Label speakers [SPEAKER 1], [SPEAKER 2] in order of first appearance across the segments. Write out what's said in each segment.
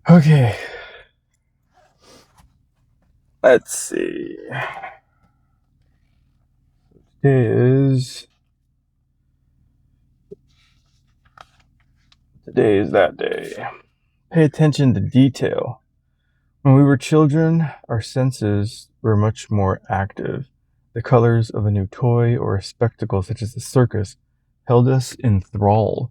[SPEAKER 1] Okay, let's see. Today is that day. Pay attention to detail. When we were children, our senses were much more active. The colors of a new toy or a spectacle, such as the circus, held us in thrall.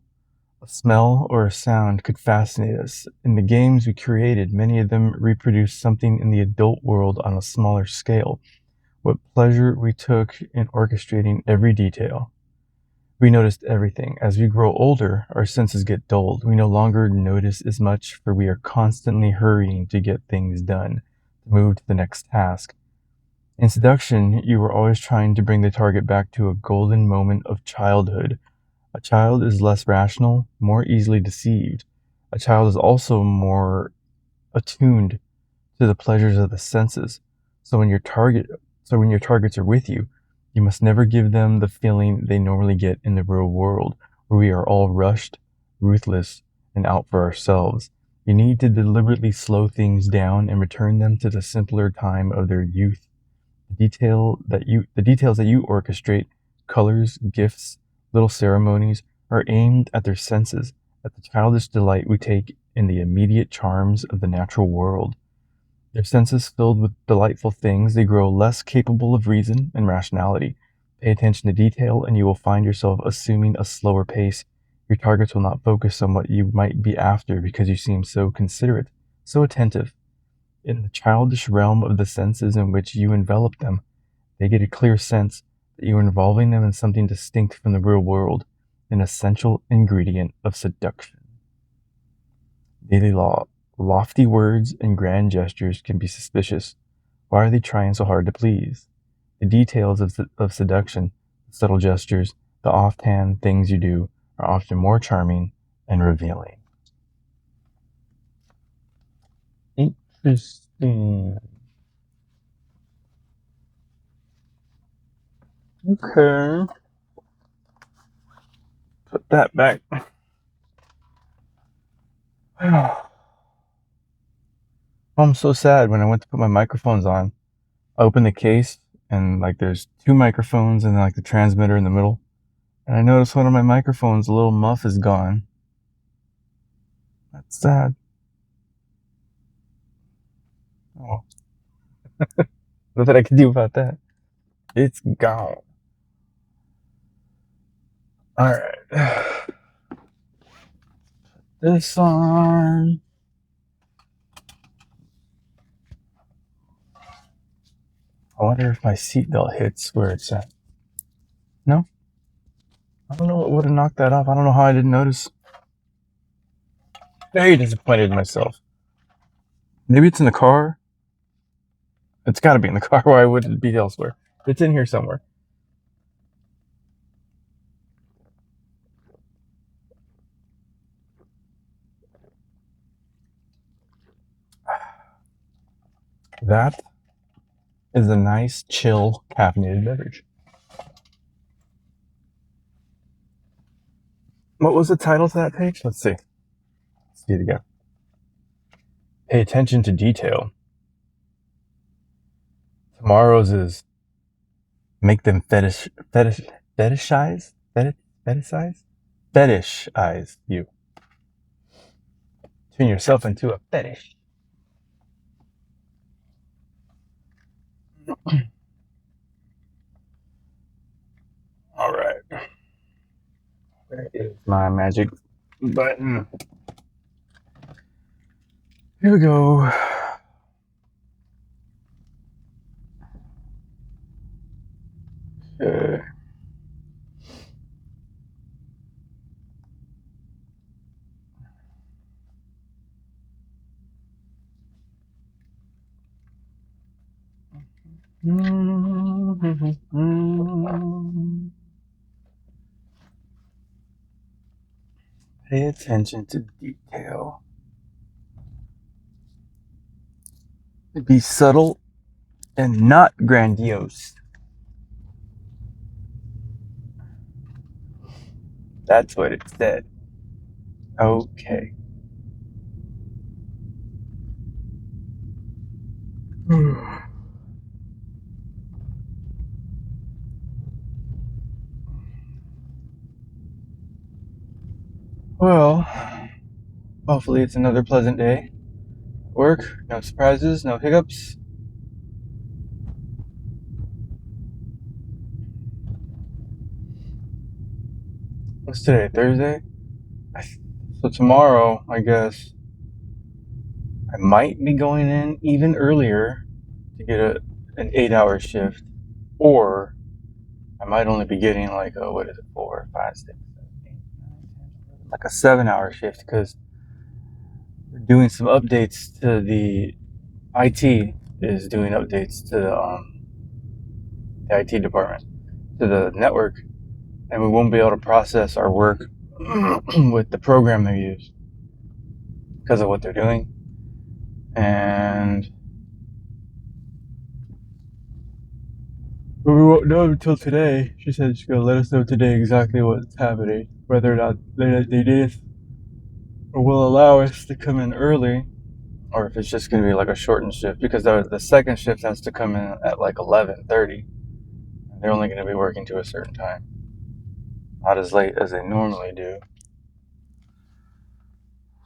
[SPEAKER 1] A smell or a sound could fascinate us. In the games we created, many of them reproduced something in the adult world on a smaller scale. What pleasure we took in orchestrating every detail. We noticed everything. As we grow older, our senses get dulled. We no longer notice as much, for we are constantly hurrying to get things done, to move to the next task. In seduction, you were always trying to bring the target back to a golden moment of childhood. A child is less rational, more easily deceived. A child is also more attuned to the pleasures of the senses. So when your target so when your targets are with you, you must never give them the feeling they normally get in the real world, where we are all rushed, ruthless, and out for ourselves. You need to deliberately slow things down and return them to the simpler time of their youth. The details that you orchestrate, colors, gifts, little ceremonies, are aimed at their senses, at the childish delight we take in the immediate charms of the natural world. Their senses filled with delightful things, they grow less capable of reason and rationality. Pay attention to detail, and you will find yourself assuming a slower pace. Your targets will not focus on what you might be after because you seem so considerate, so attentive. In the childish realm of the senses in which you envelop them, they get a clear sense that you are involving them in something distinct from the real world, an essential ingredient of seduction. Daily law. Lofty words and grand gestures can be suspicious. Why are they trying so hard to please? The details of seduction, the subtle gestures, the offhand things you do, are often more charming and revealing. Interesting. Okay. Put that back. I'm so sad when I went to put my microphones on. I opened the case and like there's two microphones and like the transmitter in the middle. And I noticed one of my microphones, the little muff is gone. That's sad. Oh, nothing I can do about that. It's gone. Alright. This on. I wonder if my seatbelt hits where it's at. No? I don't know what would have knocked that off. I don't know how I didn't notice. Very disappointed in myself. Maybe it's in the car. It's gotta be in the car. Why would it be elsewhere? It's in here somewhere. That is a nice, chill, caffeinated beverage. What was the title to that page? Let's see. Let's see it again. Pay attention to detail. Tomorrow's is make them fetishize you. Turn yourself into a fetish. All right. Where is my magic button? Here we go. Okay. Pay attention to detail. Be subtle and not grandiose. That's what it said. Okay. Well, hopefully it's another pleasant day. Work, no surprises, no hiccups. What's today? Thursday? So tomorrow, I guess, I might be going in even earlier to get an 8-hour shift, or I might only be getting like a, what is it, 4, 5, 6, 7, 8, 9, 10, 11, like a 7-hour shift, because we're doing some updates to the IT is doing updates to the IT department, to the network, and we won't be able to process our work with the program they use because of what they're doing. And we won't know until today. She said she's gonna let us know today exactly what's happening, whether or not they did or will allow us to come in early, or if it's just gonna be like a shortened shift, because the second shift has to come in at like 11:30. They're only gonna be working to a certain time, not as late as they normally do.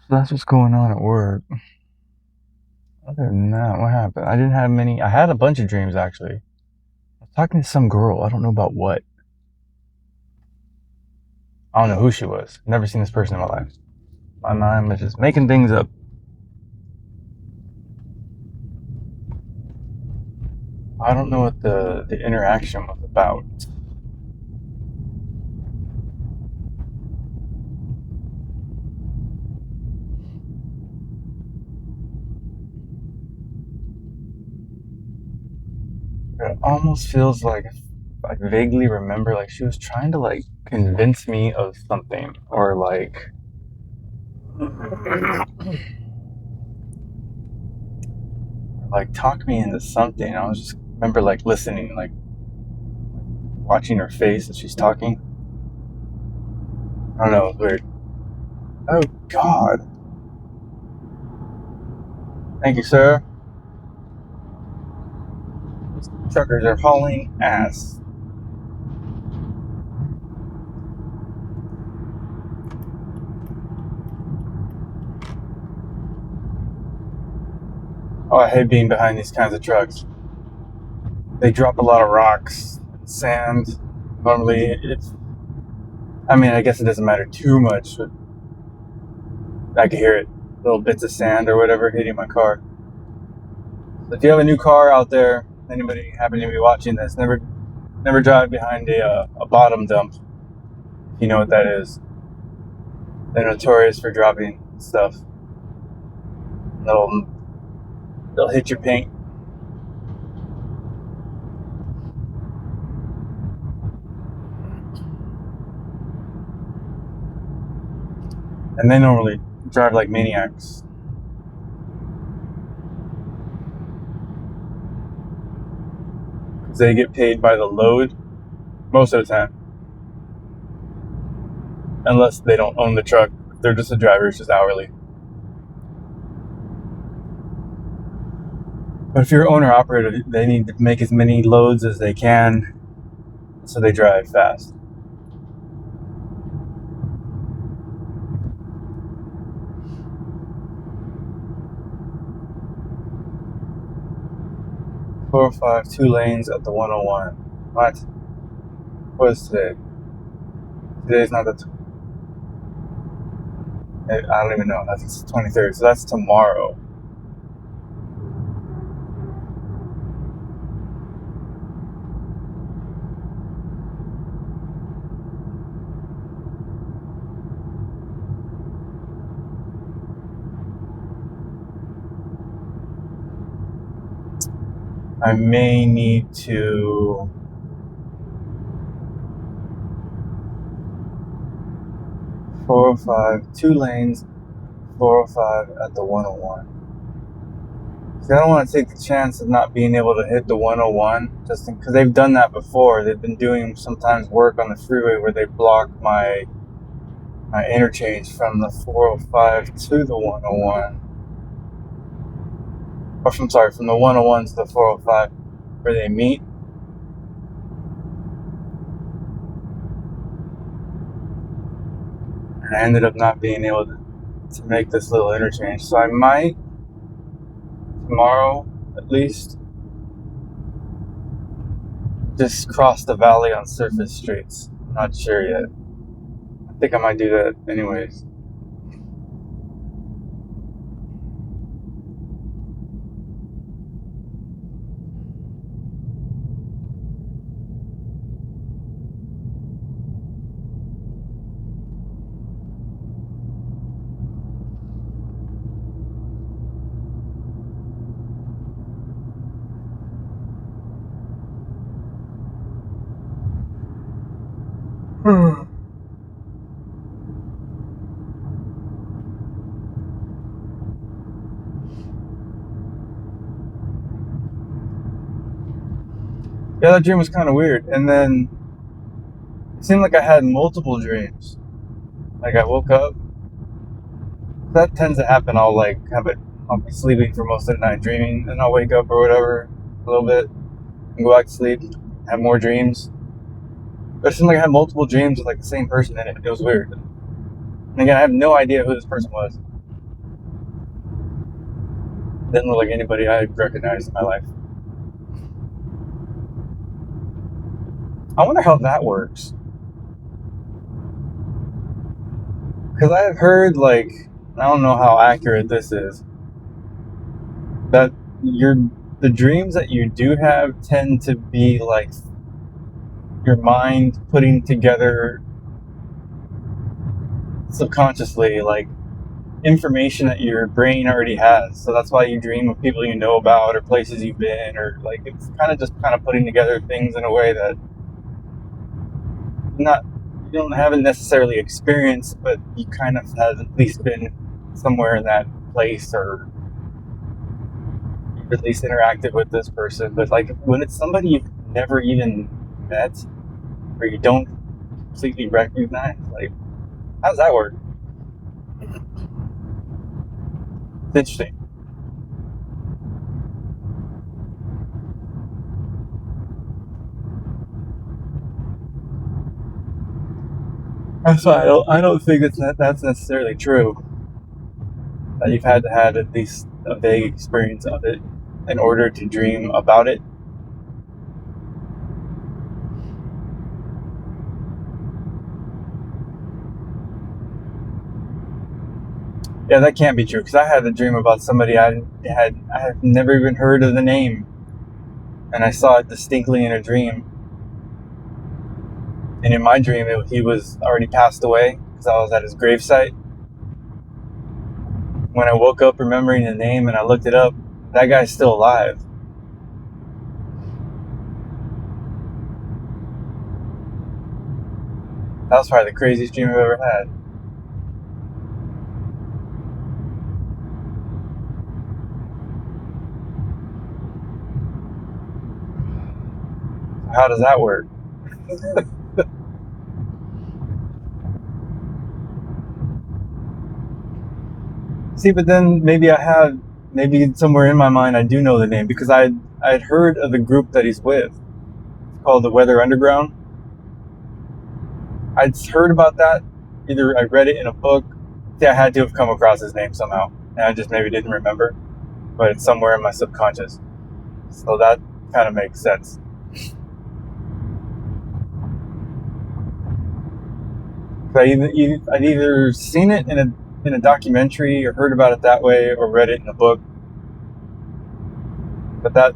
[SPEAKER 1] So that's what's going on at work. Other than that, what happened? I didn't have many. I had a bunch of dreams, actually. I was talking to some girl. I don't know about what. I don't know who she was. Never seen this person in my life. My mind was just making things up. I don't know what the interaction was about. It almost feels like I vaguely remember like she was trying to like convince me of something, or like talk me into something. I was just remember like listening, like watching her face as she's talking. I don't know, it was weird. Oh God. Thank you, sir. These truckers are hauling ass. Oh, I hate being behind these kinds of trucks. They drop a lot of rocks, sand. Normally, I guess it doesn't matter too much, but I can hear it. Little bits of sand or whatever hitting my car. So if you have a new car out there, anybody happen to be watching this, never drive behind a bottom dump. If you know what that is. They're notorious for dropping stuff. They'll hit your paint. And they normally drive like maniacs. Because they get paid by the load most of the time. Unless they don't own the truck. They're just a driver, it's just hourly. But if you're an owner operator, they need to make as many loads as they can, so they drive fast. Four or five, 2 lanes at the 101. What? What is today? Today's not the. I don't even know. I think it's the 23rd, so that's tomorrow. I may need to. Four or five, 2 lanes, 405 at the 101. See, I don't want to take the chance of not being able to hit the 101, just because they've done that before. They've been doing sometimes work on the freeway where they block my my interchange from the 405 to the 101. Or from the 101 to the 405 where they meet. And I ended up not being able to make this little interchange. So I might, tomorrow at least, just cross the valley on surface streets. I'm not sure yet. I think I might do that anyways. Yeah, that dream was kind of weird. And then it seemed like I had multiple dreams. Like I woke up. That tends to happen. I'll be sleeping for most of the night, dreaming, and I'll wake up or whatever a little bit and go back to sleep, have more dreams. But it seemed like I had multiple dreams with like the same person in it. It was weird. And again, I have no idea who this person was. Didn't look like anybody I recognized in my life. I wonder how that works. Because I have heard, like, I don't know how accurate this is, that the dreams that you do have tend to be like your mind putting together subconsciously, like information that your brain already has. So that's why you dream of people you know about or places you've been, or like it's kind of putting together things in a way that not you don't haven't necessarily experienced, but you kind of have at least been somewhere in that place, or you've at least interacted with this person. But like when it's somebody you've never even met or you don't completely recognize, like how does that work? It's interesting. So I don't think that's necessarily true. That you've had to have at least a vague experience of it in order to dream about it. Yeah, that can't be true because I had a dream about somebody I had never even heard of the name, and I saw it distinctly in a dream. And in my dream, he was already passed away because I was at his gravesite. When I woke up remembering the name and I looked it up, that guy's still alive. That was probably the craziest dream I've ever had. How does that work? See, but then maybe somewhere in my mind I do know the name because I'd heard of the group that he's with. It's called the Weather Underground. I'd heard about that. Either I read it in a book. See, I had to have come across his name somehow, and I just maybe didn't remember. But it's somewhere in my subconscious, so that kind of makes sense. I'd either seen it in a documentary or heard about it that way, or read it in a book. But that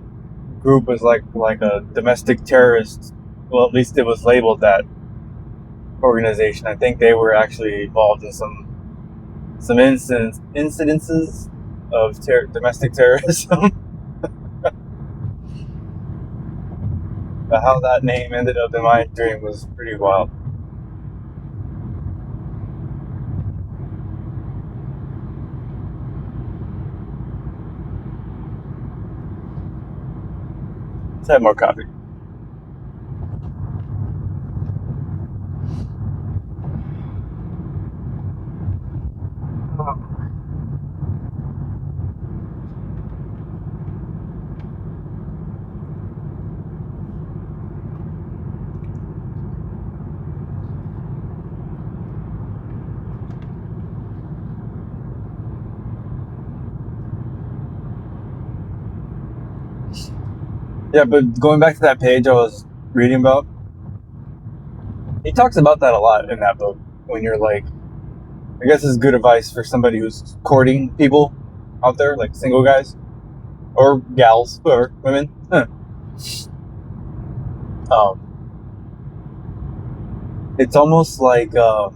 [SPEAKER 1] group was like a domestic terrorist. Well, at least it was labeled that organization. I think they were actually involved in some incidences of domestic terrorism. But how that name ended up in my dream was pretty wild. Let's have more coffee. Yeah, but going back to that page I was reading about, he talks about that a lot in that book. When you're like, I guess this is good advice for somebody who's courting people out there, like single guys or gals, whoever, women. It's almost like the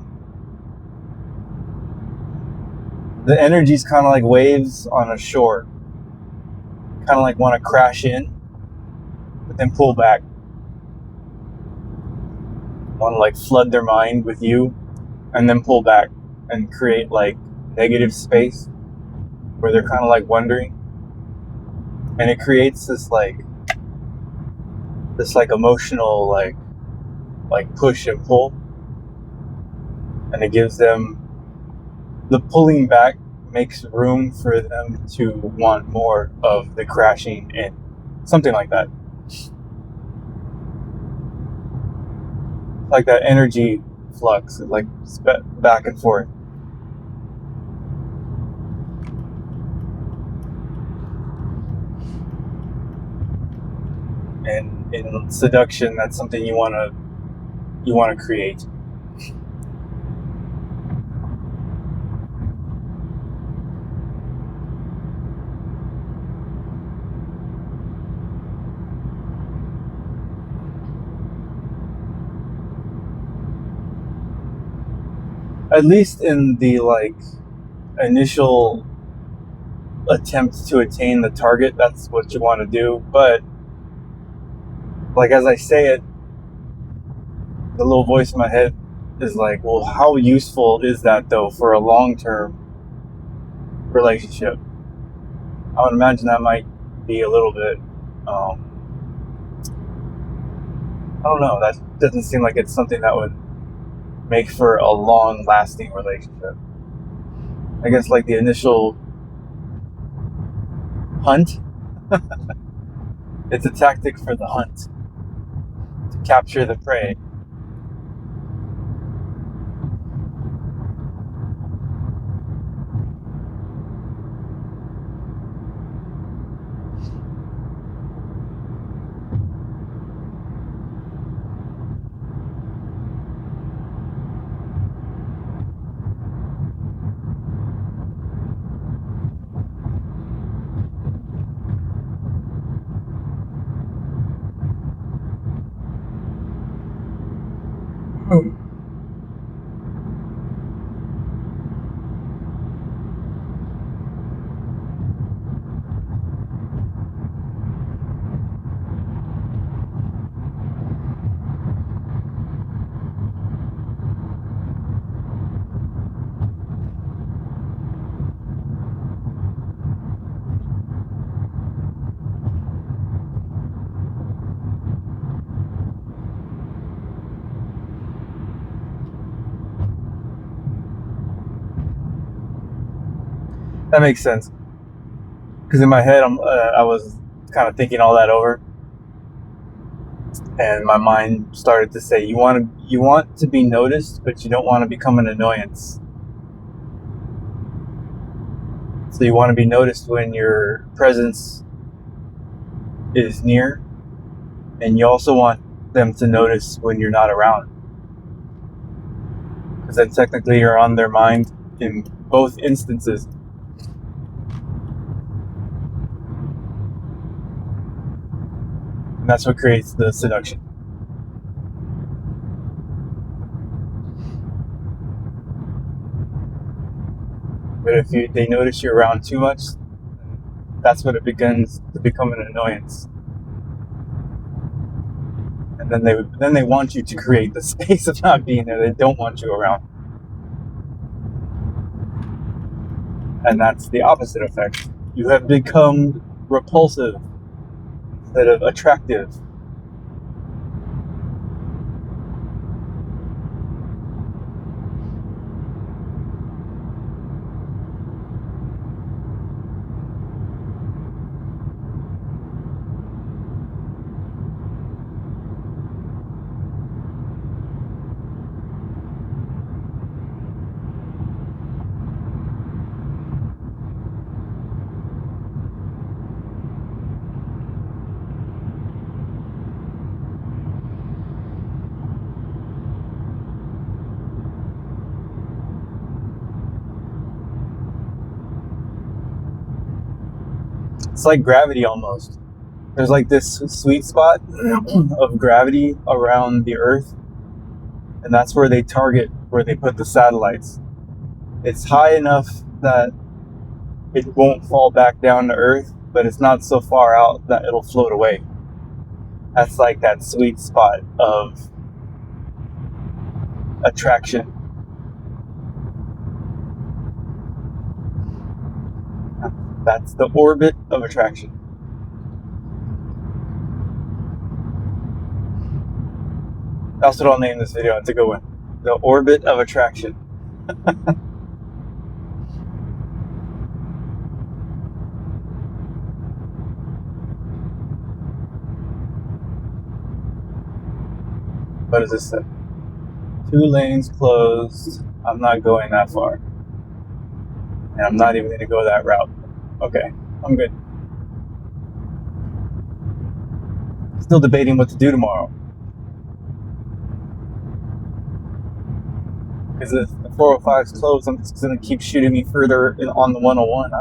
[SPEAKER 1] energy's kind of like waves on a shore, kind of like want to crash in, but then pull back. Want to like flood their mind with you, and then pull back and create like negative space where they're kind of like wondering, and it creates this emotional like push and pull, and it gives them the pulling back makes room for them to want more of the crashing in, something like that. Like that energy flux, like back and forth. And in seduction, that's something you want to create. At least in the like initial attempt to attain the target, that's what you want to do. But like as I say it, the little voice in my head is like, well, how useful is that though for a long-term relationship? I would imagine that might be a little bit. I don't know. That doesn't seem like it's something that would make for a long-lasting relationship. I guess like the initial hunt, it's a tactic for the hunt to capture the prey. That makes sense. Because in my head, I was kind of thinking all that over, and my mind started to say, you want to be noticed, but you don't want to become an annoyance. So you want to be noticed when your presence is near, and you also want them to notice when you're not around, because then technically you're on their mind in both instances. And that's what creates the seduction. But if they notice you're around too much, that's when it begins to become an annoyance. And then they want you to create the space of not being there. They don't want you around. And that's the opposite effect. You have become repulsive instead of attractive. It's like gravity almost. There's like this sweet spot of gravity around the Earth, and that's where they target, where they put the satellites. It's high enough that it won't fall back down to Earth, but it's not so far out that it'll float away. That's like that sweet spot of attraction. That's the orbit of attraction. That's what I'll name this video. It's a good one. The orbit of attraction. What does this say? 2 lanes closed. I'm not going that far. And I'm not even going to go that route. Okay, I'm good. Still debating what to do tomorrow. Because if the 405 is closed, I'm just going to keep shooting me further on the 101.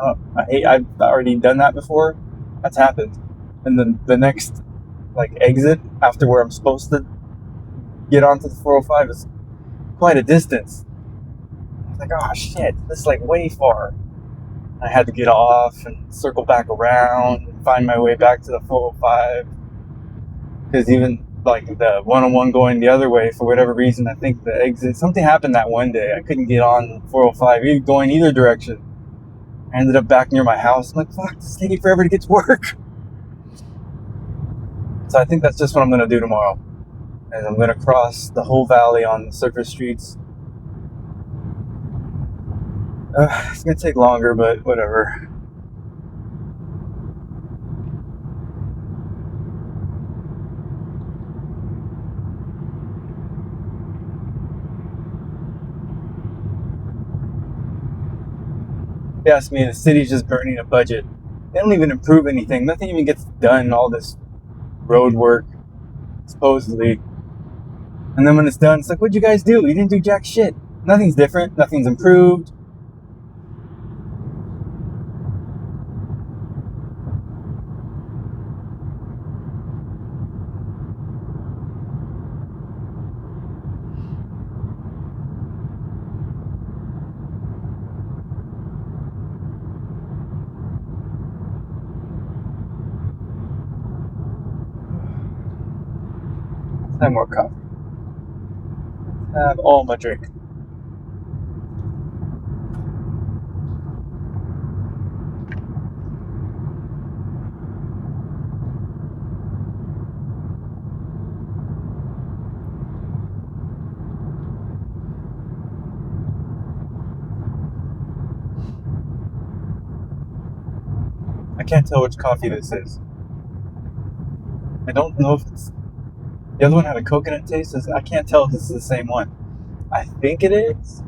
[SPEAKER 1] I've already done that before. That's happened. And then the next exit after where I'm supposed to get onto the 405 is quite a distance. I was like, oh shit, this is way far. I had to get off and circle back around and find my way back to the 405. Because even the 101 going the other way, for whatever reason, I think the exit, something happened that one day. I couldn't get on 405 going either direction. I ended up back near my house. I'm like, fuck, this is taking forever to get to work. So I think that's just what I'm going to do tomorrow. And I'm going to cross the whole valley on surface streets. It's going to take longer, but whatever. They asked me, the city's just burning a budget. They don't even improve anything. Nothing even gets done, all this road work, supposedly. And then when it's done, it's like, what'd you guys do? You didn't do jack shit. Nothing's different. Nothing's improved. Have more coffee. Have all my drink. I can't tell which coffee this is. I don't know if it's... The other one had a coconut taste. I can't tell if this is the same one. I think it is.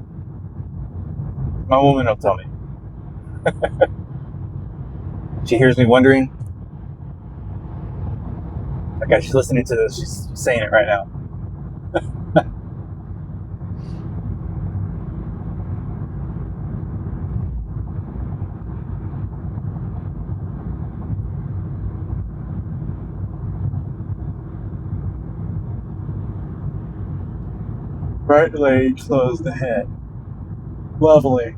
[SPEAKER 1] My woman will tell me. She hears me wondering. Okay, she's listening to this. She's saying it right now. Right leg closed ahead. Lovely.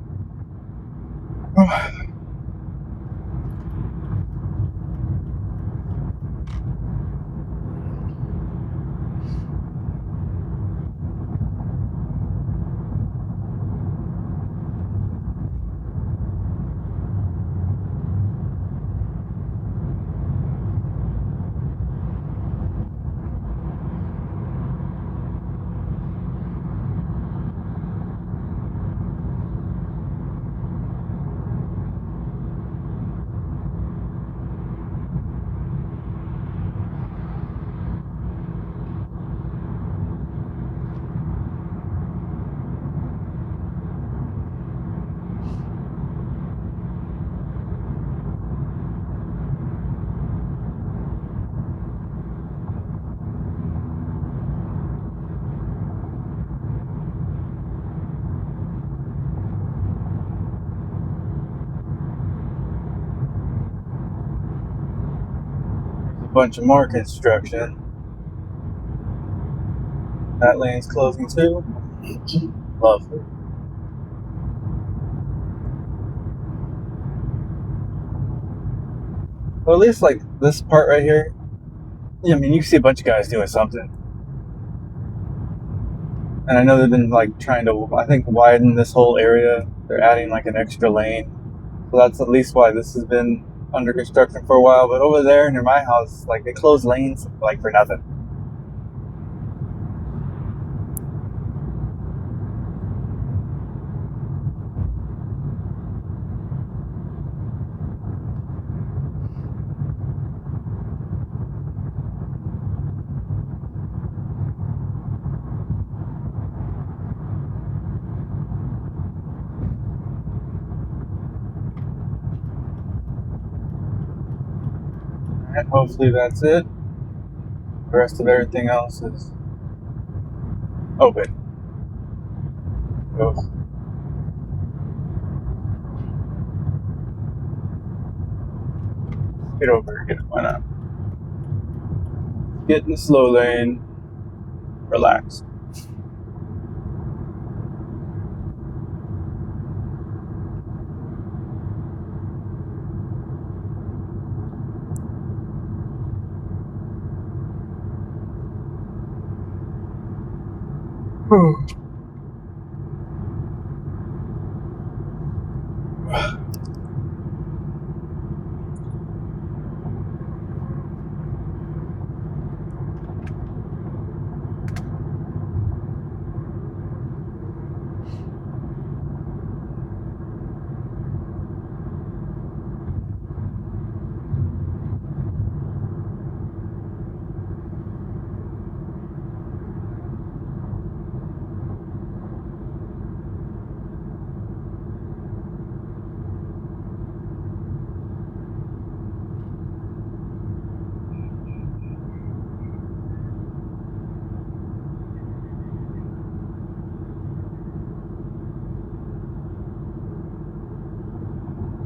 [SPEAKER 1] bunch of more construction. That lane's closing too. Lovely. Well, at least like this part right here. Yeah, I mean, you see a bunch of guys doing something. And I know they've been like trying to, I think, widen this whole area. They're adding like an extra lane. So that's at least why this has been under construction for a while. But over there near my house, like they close lanes like for nothing. And hopefully that's it. The rest of everything else is open. So get over here. Why not? Get in the slow lane. Relax.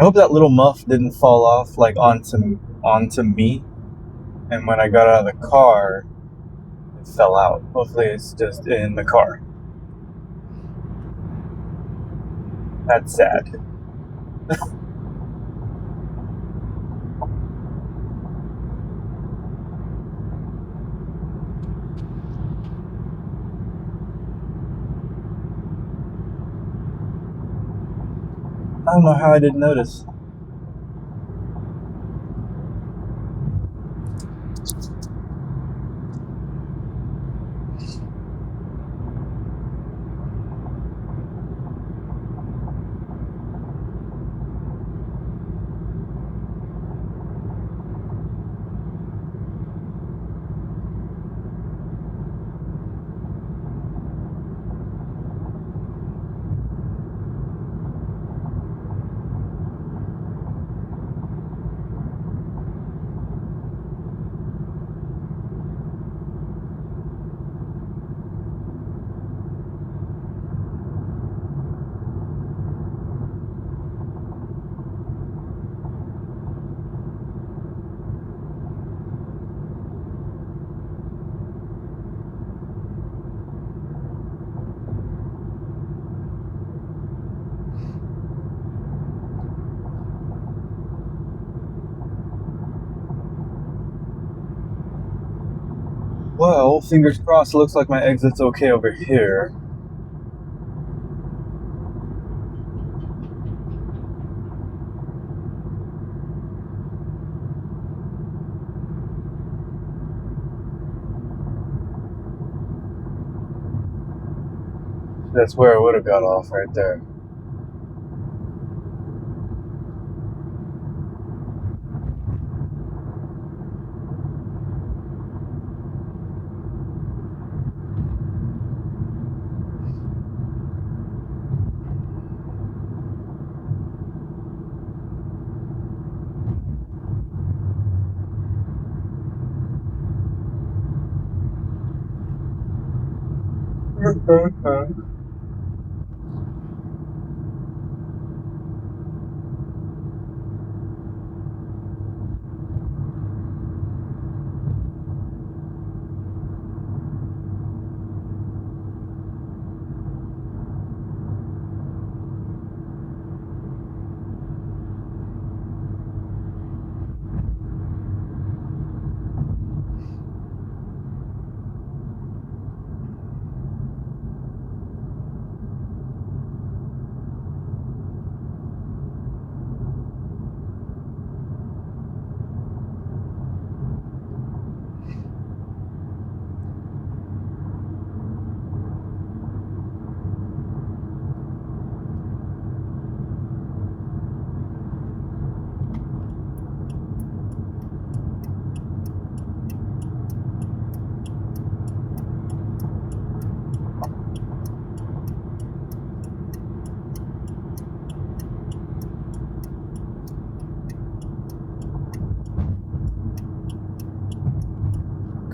[SPEAKER 1] I hope that little muff didn't fall off like onto me, and when I got out of the car, it fell out. Hopefully, it's just in the car. That's sad. I don't know how I didn't notice. Well, fingers crossed, it looks like my exit's okay over here. That's where I would have got off right there.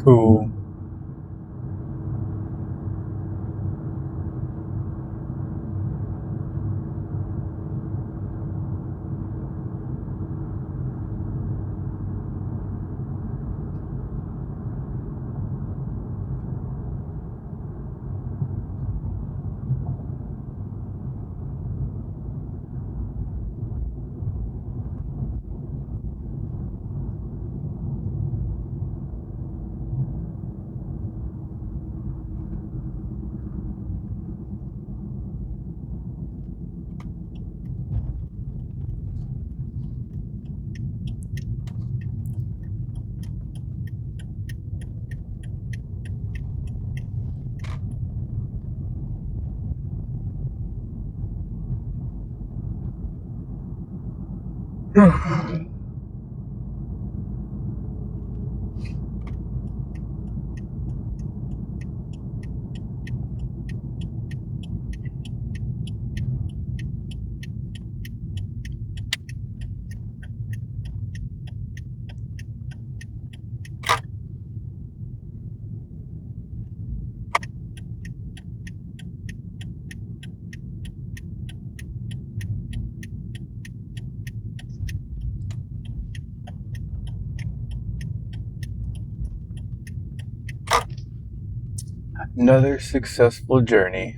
[SPEAKER 1] Cool. Another successful journey.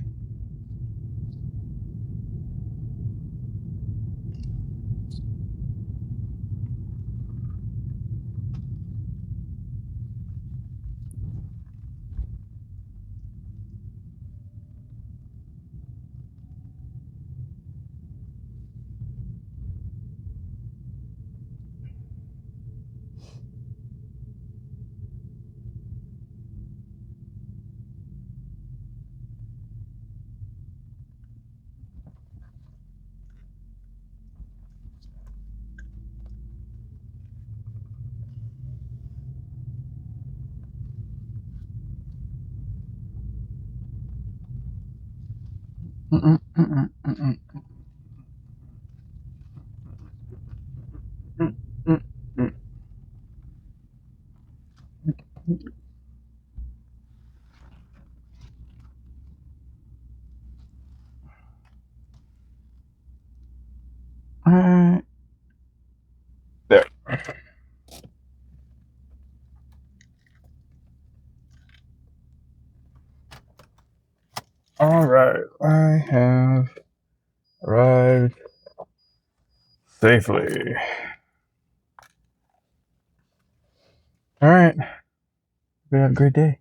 [SPEAKER 1] There. All right, I have arrived safely. All right, we have a great day.